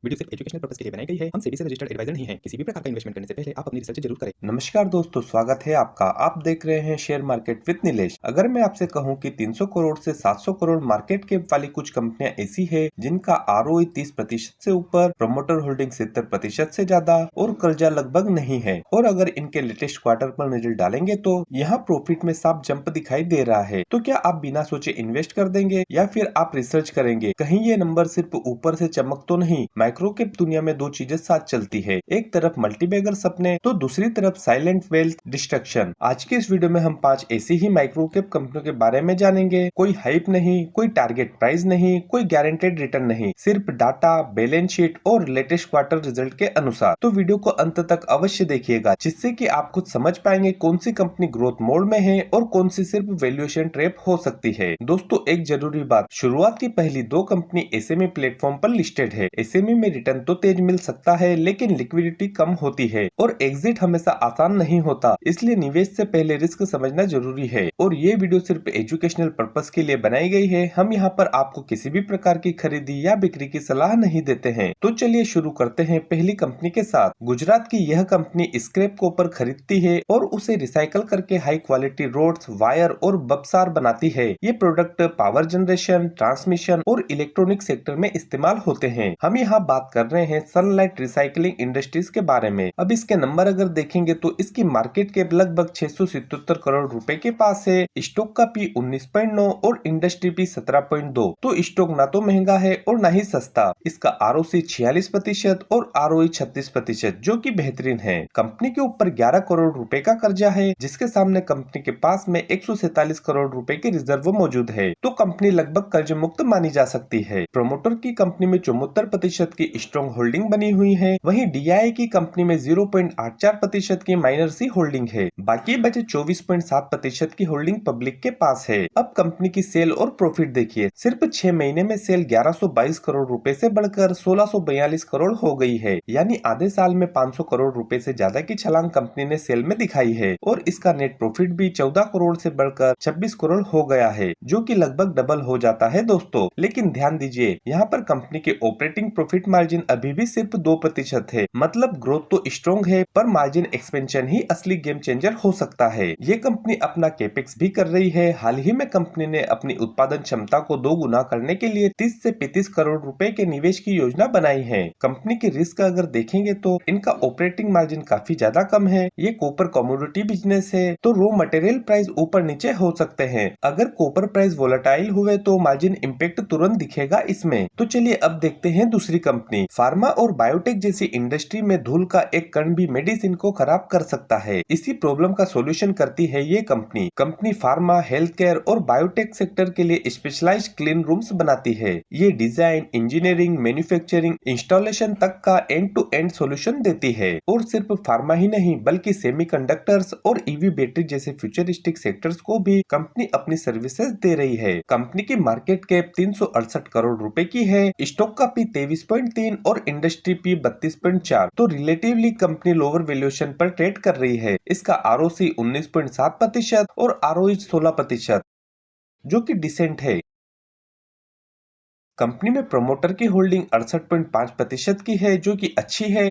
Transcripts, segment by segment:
Video सिर्फ educational purpose के लिए बनाई गई है। हम सेबी से रजिस्टर्ड एडवाइजर नहीं है। किसी भी प्रकार का इन्वेस्टमेंट करने से पहले आप अपनी रिसर्च जरूर करें। नमस्कार दोस्तों, स्वागत है आपका। आप देख रहे हैं शेयर मार्केट विद नीलेश। अगर मैं आपसे कहूं कि 300 करोड़ से 700 करोड़ मार्केट कैप वाली कुछ कंपनियां ऐसी है जिनका आरओई 30% से ऊपर, प्रमोटर होल्डिंग 70% से ज्यादा और कर्जा लगभग नहीं है, और अगर इनके लेटेस्ट क्वार्टर पर नजर डालेंगे तो यहाँ प्रॉफिट में साफ जंप दिखाई दे रहा है, तो क्या आप बिना सोचे इन्वेस्ट कर देंगे या फिर आप रिसर्च करेंगे कहीं ये नंबर सिर्फ ऊपर से चमक तो नहीं। माइक्रो कैप दुनिया में दो चीजें साथ चलती है, एक तरफ मल्टीबैगर सपने तो दूसरी तरफ साइलेंट वेल्थ डिस्ट्रक्शन। आज के इस वीडियो में हम 5 ऐसी ही माइक्रो कैप कंपनियों के बारे में जानेंगे। कोई हाइप नहीं, कोई टारगेट प्राइस नहीं, कोई गारंटेड रिटर्न नहीं, सिर्फ डाटा, बैलेंस शीट और लेटेस्ट क्वार्टर रिजल्ट के अनुसार। तो वीडियो को अंत तक अवश्य देखिएगा, जिससे कि आप खुद समझ पाएंगे कौन सी कंपनी ग्रोथ मोड में है और कौन सी सिर्फ वैल्यूएशन ट्रैप हो सकती है। दोस्तों, एक जरूरी बात, शुरुआत की पहली दो कंपनी एसएमई प्लेटफॉर्म पर लिस्टेड है। एसएमई में रिटर्न तो तेज मिल सकता है, लेकिन लिक्विडिटी कम होती है और एग्जिट हमेशा आसान नहीं होता, इसलिए निवेश से पहले रिस्क समझना जरूरी है। और ये वीडियो सिर्फ एजुकेशनल पर्पस के लिए बनाई गई है। हम यहाँ पर आपको किसी भी प्रकार की खरीदी या बिक्री की सलाह नहीं देते हैं। तो चलिए शुरू करते हैं पहली कंपनी के साथ। गुजरात की यह कंपनी स्क्रैप कॉपर खरीदती है और उसे रिसाइकल करके हाई क्वालिटी रोड्स, वायर और बब्सार बनाती है। ये प्रोडक्ट पावर जनरेशन, ट्रांसमिशन और इलेक्ट्रॉनिक सेक्टर में इस्तेमाल होते हैं। हम यहाँ बात कर रहे हैं सनलाइट रिसाइकलिंग इंडस्ट्रीज के बारे में। अब इसके नंबर अगर देखेंगे तो इसकी मार्केट कैप लगभग 677 करोड़ रुपए के पास है। स्टॉक का पी 19.9 और इंडस्ट्री पी 17.2। तो स्टॉक ना तो महंगा है और ना ही सस्ता। इसका आरओसी 46% और आरओई 36%, जो कि बेहतरीन है। कंपनी के ऊपर 11 करोड़ रुपए का कर्जा है, जिसके सामने कंपनी के पास में 147 करोड़ रुपए के रिजर्व मौजूद है। तो कंपनी लगभग कर्ज मुक्त मानी जा सकती है। प्रमोटर की कंपनी में 74% की स्ट्रॉन्ग होल्डिंग बनी हुई है, वहीं डीआई की कंपनी में 0.84% की माइनर सी होल्डिंग है। बाकी बचे 24.7% की होल्डिंग पब्लिक के पास है। अब कंपनी की सेल और प्रॉफिट देखिए। सिर्फ 6 महीने में सेल 1122 करोड़ रुपए से बढ़कर 1642 करोड़ हो गई है, यानी आधे साल में 500 करोड़ रुपए से ज्यादा की छलांग कंपनी ने सेल में दिखाई है। और इसका नेट प्रॉफिट भी 14 करोड़ से बढ़कर 26 करोड़ हो गया है, जो कि लगभग डबल हो जाता है दोस्तों। लेकिन ध्यान दीजिए, यहाँ पर कंपनी के ऑपरेटिंग प्रॉफिट मार्जिन अभी भी सिर्फ 2% है। मतलब ग्रोथ तो स्ट्रॉन्ग है, पर मार्जिन एक्सपेंशन ही असली गेम चेंजर हो सकता है। ये कंपनी अपना कैपेक्स भी कर रही है। हाल ही में कंपनी ने अपनी उत्पादन क्षमता को 2 गुना करने के लिए 30 से 35 करोड़ रुपए के निवेश की योजना बनाई है। कंपनी के रिस्क अगर देखेंगे तो इनका ऑपरेटिंग मार्जिन काफी ज्यादा कम है। ये कॉपर कमोडिटी बिजनेस है, तो रॉ मटेरियल प्राइस ऊपर नीचे हो सकते हैं। अगर कॉपर प्राइस वोलेटाइल हुए तो मार्जिन इम्पैक्ट तुरंत दिखेगा इसमें। तो चलिए अब देखते हैं दूसरी कंपनी। फार्मा और बायोटेक जैसी इंडस्ट्री में धूल का एक कण भी मेडिसिन को खराब कर सकता है। इसी प्रॉब्लम का सॉल्यूशन करती है ये कंपनी फार्मा, हेल्थ केयर और बायोटेक सेक्टर के लिए स्पेशलाइज्ड क्लीन रूम्स बनाती है। ये डिजाइन, इंजीनियरिंग, मैन्युफैक्चरिंग, इंस्टॉलेशन तक का एंड टू एंड सॉल्यूशन देती है। और सिर्फ फार्मा ही नहीं, बल्कि सेमीकंडक्टर्स और ईवी बैटरी जैसे फ्यूचरिस्टिक सेक्टर्स को भी कंपनी अपनी सर्विसेज दे रही है। कंपनी की मार्केट कैप 368 करोड़ रुपए की है। स्टॉक का पी 23.3 और इंडस्ट्री पी 32.4। तो रिलेटिवली कंपनी लोअर वैल्यूएशन पर ट्रेड कर रही है। इसका आरओसी 19.7% और आरओई 16%, जो कि डिसेंट है। कंपनी में प्रमोटर की होल्डिंग 68.5% की है, जो कि अच्छी है।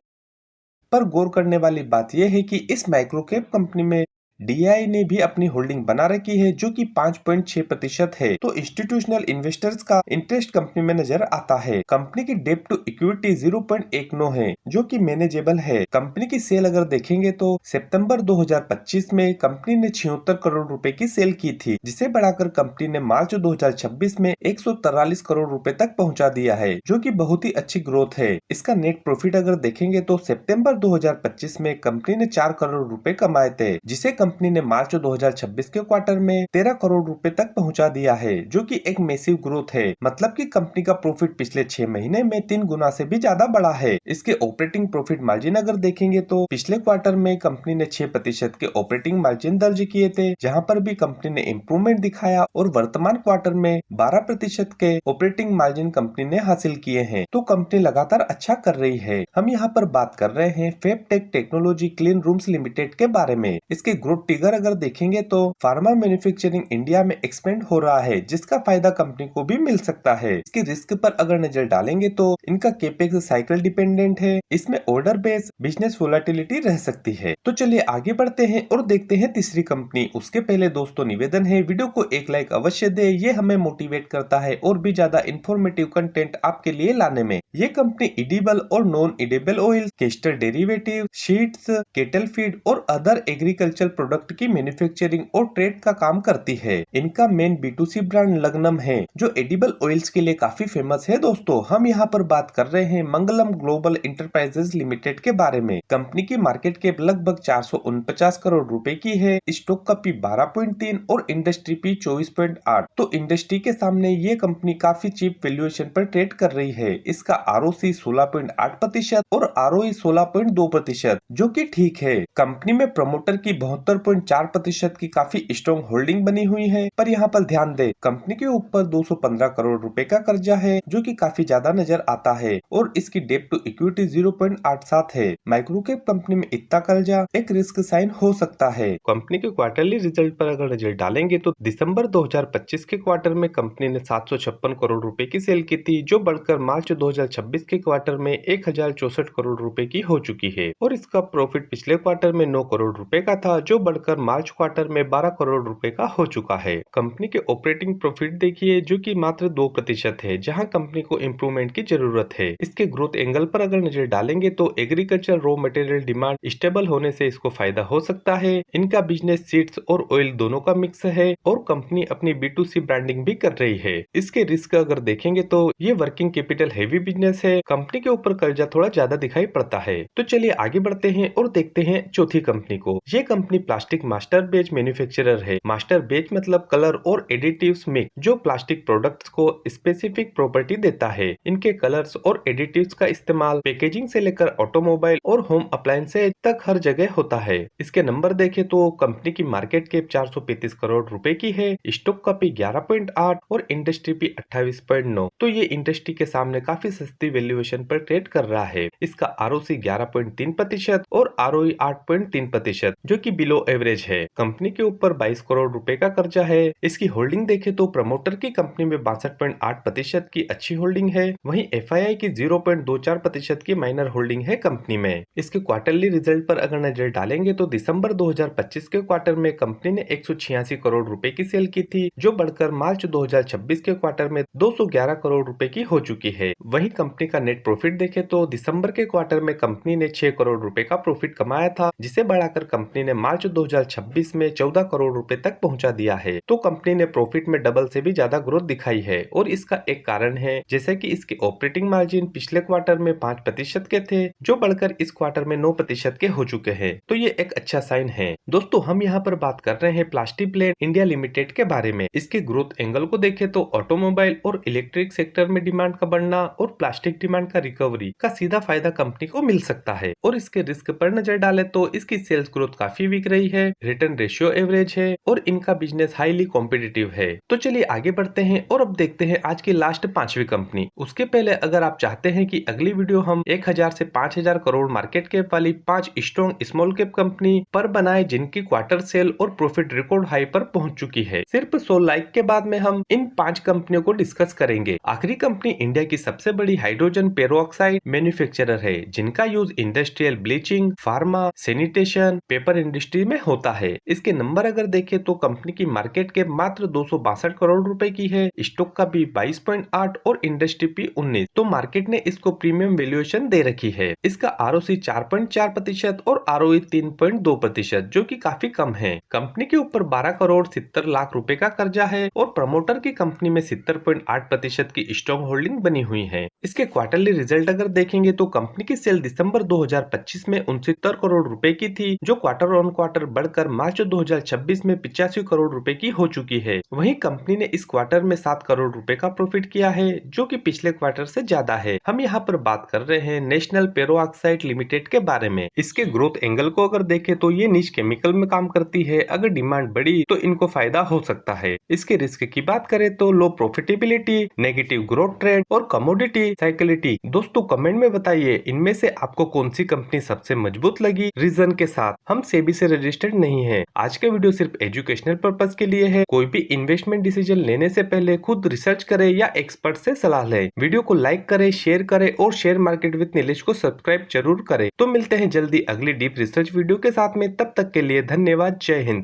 पर गौर करने वाली बात यह है कि इस माइक्रो कैप कंपनी में डीआई ने भी अपनी होल्डिंग बना रखी है, जो कि 5.6% है। तो इंस्टीट्यूशनल इन्वेस्टर्स का इंटरेस्ट कंपनी में नजर आता है। कंपनी की डेट टू इक्विटी 0.19 है, जो कि मैनेजेबल है। कंपनी की सेल अगर देखेंगे तो सितंबर 2025 में कंपनी ने 76 करोड़ रुपए की सेल की थी, जिसे बढ़ाकर कंपनी ने मार्च 2026 में 143 करोड़ रुपए तक पहुंचा दिया है, जो कि बहुत ही अच्छी ग्रोथ है। इसका नेट प्रॉफिट अगर देखेंगे तो सितंबर 2025 में कंपनी ने 4 करोड़ रुपए कमाए थे, जिसे कंपनी ने मार्च 2026 के क्वार्टर में 13 करोड़ रुपए तक पहुंचा दिया है, जो कि एक मैसिव ग्रोथ है। मतलब कि कंपनी का प्रॉफिट पिछले 6 महीने में 3 गुना से भी ज्यादा बढ़ा है। इसके ऑपरेटिंग प्रॉफिट मार्जिन अगर देखेंगे तो पिछले क्वार्टर में कंपनी ने 6% के ऑपरेटिंग मार्जिन दर्ज किए थे, जहां पर भी कंपनी ने इम्प्रूवमेंट दिखाया, और वर्तमान क्वार्टर में 12% के ऑपरेटिंग मार्जिन कंपनी ने हासिल किए हैं। तो कंपनी लगातार अच्छा कर रही है। हम यहाँ पर बात कर रहे हैं फैबटेक टेक्नोलॉजी क्लीन रूम्स लिमिटेड के बारे में। इसके ग्रोथ ट्रिगर अगर देखेंगे तो फार्मा मैन्युफैक्चरिंग इंडिया में एक्सपेंड हो रहा है, जिसका फायदा कंपनी को भी मिल सकता है। इसके रिस्क पर अगर नजर डालेंगे तो इनका केपेक्स साइकिल डिपेंडेंट है, इसमें ऑर्डर बेस बिजनेस वोलेटिलिटी रह सकती है। तो चलिए आगे बढ़ते हैं और देखते हैं तीसरी कंपनी। उसके पहले दोस्तों निवेदन है, वीडियो को एक लाइक अवश्य दे, ये हमें मोटिवेट करता है और भी ज्यादा इंफॉर्मेटिव कंटेंट आपके लिए लाने में। ये कंपनी एडिबल और non edible oil, castor derivative, sheets, kettle feed और अदर एग्रीकल्चर प्रोडक्ट की मैन्युफैक्चरिंग और ट्रेड का काम करती है। इनका मेन B2C ब्रांड लग्नम है, जो एडिबल ऑयल्स के लिए काफी फेमस है। दोस्तों हम यहाँ पर बात कर रहे हैं मंगलम ग्लोबल इंटरप्राइजेज लिमिटेड के बारे में। कंपनी की मार्केट कैप लगभग 449 करोड़ रुपए की है, स्टॉक का P 12.3 और इंडस्ट्री P 24.8। तो इंडस्ट्री के सामने ये कंपनी काफी चीप वैल्यूएशन पर ट्रेड कर रही है। इसका ROC 16.8% और ROE 16.2%, जो कि ठीक है। कंपनी में प्रमोटर की 72.4% की काफी स्ट्रॉन्ग होल्डिंग बनी हुई है। पर यहाँ पर ध्यान दे, कंपनी के ऊपर 215 करोड़ रुपए का कर्जा है, जो कि काफी ज्यादा नजर आता है और इसकी डेट टू इक्विटी 0.87 है। माइक्रो कैप कंपनी में इतना कर्जा एक रिस्क साइन हो सकता है। कंपनी के क्वार्टरली रिजल्ट पर अगर नजर डालेंगे तो दिसंबर 2025 के क्वार्टर में कंपनी ने 756 करोड़ रुपए की सेल की थी, जो बढ़कर मार्च 2026 के क्वार्टर में 1064 करोड़ रुपए की हो चुकी है। और इसका प्रॉफिट पिछले क्वार्टर में 9 करोड़ रुपए का था, जो बढ़कर मार्च क्वार्टर में 12 करोड़ रुपए का हो चुका है। कंपनी के ऑपरेटिंग प्रॉफिट देखिए, जो कि मात्र 2% है, जहां कंपनी को इम्प्रूवमेंट की जरूरत है। इसके ग्रोथ एंगल पर अगर नजर डालेंगे तो agriculture raw material demand stable होने से इसको फायदा हो सकता है। इनका बिजनेस सीड्स और ऑयल दोनों का मिक्स है और कंपनी अपनी B2C ब्रांडिंग भी कर रही है। इसके रिस्क अगर देखेंगे तो ये वर्किंग कैपिटल हेवी बिजनेस है, कंपनी के ऊपर कर्जा थोड़ा ज्यादा दिखाई पड़ता है। तो चलिए आगे बढ़ते हैं और देखते हैं चौथी कंपनी को। ये कंपनी प्लास्टिक मास्टर बेच मैन्युफैक्चरर है। मास्टर बेच मतलब कलर और एडिटिव्स मिक्स, जो प्लास्टिक प्रोडक्ट्स को स्पेसिफिक प्रॉपर्टी देता है। इनके कलर्स और एडिटिव्स का इस्तेमाल पैकेजिंग से लेकर ऑटोमोबाइल और होम अप्लायंसेज तक हर जगह होता है। इसके नंबर देखें तो कंपनी की मार्केट कैप 435 करोड़ रुपए की है, स्टॉक का P 11.8 और इंडस्ट्री P 28.9। तो ये इंडस्ट्री के सामने काफी सस्ती वैल्यूएशन पर ट्रेड कर रहा है। इसका ROC 11.3% और ROE 8.3%, जो कि बिलो एवरेज है। कंपनी के ऊपर 22 करोड़ रुपए का कर्जा है। इसकी होल्डिंग देखें तो प्रमोटर की कंपनी में 62.8% की अच्छी होल्डिंग है, वहीं FII की 0.24% की माइनर होल्डिंग है कंपनी में। इसके क्वार्टरली रिजल्ट पर अगर नजर डालेंगे तो दिसंबर 2025 के क्वार्टर में कंपनी ने 186 करोड़ रुपए की सेल की थी, जो बढ़कर मार्च 2026 के क्वार्टर में 211 करोड़ रुपए की हो चुकी है। वहीं कंपनी का नेट प्रॉफिट देखें तो दिसंबर के क्वार्टर में कंपनी ने 6 करोड़ रुपए का प्रॉफिट कमाया था, जिसे बढ़ाकर कंपनी ने मार्च 2026 में 14 करोड़ रुपए तक पहुंचा दिया है। तो कंपनी ने प्रॉफिट में डबल से भी ज्यादा ग्रोथ दिखाई है और इसका एक कारण है जैसे कि इसके ऑपरेटिंग मार्जिन पिछले क्वार्टर में 5% के थे, जो बढ़कर इस क्वार्टर में 9% के हो चुके हैं। तो ये एक अच्छा साइन है। दोस्तों हम यहाँ पर बात कर रहे हैं प्लास्टिक प्लेट इंडिया लिमिटेड के बारे में। इसके ग्रोथ एंगल को देखें तो ऑटोमोबाइल और इलेक्ट्रिक सेक्टर में डिमांड का बढ़ना और प्लास्टिक डिमांड का रिकवरी का सीधा फायदा कंपनी को मिल सकता है। और इसके रिस्क पर नजर डाले तो इसकी सेल्स ग्रोथ काफी वीक रही है, रिटर्न रेशियो एवरेज है और इनका बिजनेस हाईली कॉम्पिटिटिव है। तो चलिए आगे बढ़ते हैं और अब देखते हैं आज की लास्ट पांचवी कंपनी। उसके पहले अगर आप चाहते हैं कि अगली वीडियो हम 1000 से 5000 करोड़ मार्केट कैप वाली 5 स्ट्रॉन्ग स्मॉल कैप कंपनी पर बनाए जिनकी क्वार्टर सेल और प्रॉफिट रिकॉर्ड हाई पर पहुंच चुकी है, सिर्फ 100 लाइक के बाद में हम इन 5 कंपनियों को डिस्कस करेंगे। आखिरी कंपनी इंडिया की सबसे बड़ी हाइड्रोजन पेरोक्साइड मैन्युफैक्चरर है, जिनका use industrial bleaching, pharma, sanitation, paper industry में होता है। इसके नंबर अगर देखें तो कंपनी की मार्केट कैप मात्र 262 करोड़ रुपए की है, स्टॉक का भी 22.8 और इंडस्ट्री P 19। तो मार्केट ने इसको प्रीमियम वैल्यूएशन दे रखी है। इसका ROC 4.4% और ROE 3.2%, जो कि काफी कम है। कंपनी के ऊपर 12 करोड़ 70 लाख रुपए का कर्जा है और प्रमोटर की कंपनी में 70.8% की स्ट्रॉन्ग होल्डिंग बनी हुई है। इसके क्वार्टरली रिजल्ट अगर देखेंगे तो कंपनी की सेल दिसंबर 2025 में 69 करोड़ रुपए की थी, जो क्वार्टर ऑन क्वार्टर बढ़कर मार्च 2026 में 85 करोड़ रुपए की हो चुकी है। वहीं कंपनी ने इस क्वार्टर में 7 करोड़ रुपए का प्रॉफिट किया है, जो कि पिछले क्वार्टर से ज्यादा है। हम यहाँ पर बात कर रहे हैं नेशनल पेरोक्साइड लिमिटेड के बारे में। इसके ग्रोथ एंगल को अगर देखें तो ये निश केमिकल में काम करती है। अगर डिमांड बढ़ी तो इनको फायदा हो सकता है। इसके रिस्क की बात करें तो लो प्रॉफिटेबिलिटी, नेगेटिव ग्रोथ ट्रेंड और कमोडिटी साइकिलिटी। दोस्तों कमेंट में बताइए इनमें से आपको कौन सी कंपनी सबसे मजबूत लगी रीजन के साथ। हम सेबी से रजिस्टर्ड नहीं है। आज का वीडियो सिर्फ एजुकेशनल पर्पस के लिए है। कोई भी इन्वेस्टमेंट डिसीजन लेने से पहले खुद रिसर्च करें या एक्सपर्ट से सलाह लें। वीडियो को लाइक करें, शेयर करें और शेयर मार्केट विद नीलेश को सब्सक्राइब जरूर करें। तो मिलते हैं जल्दी अगली डीप रिसर्च वीडियो के साथ में। तब तक के लिए धन्यवाद। जय हिंद।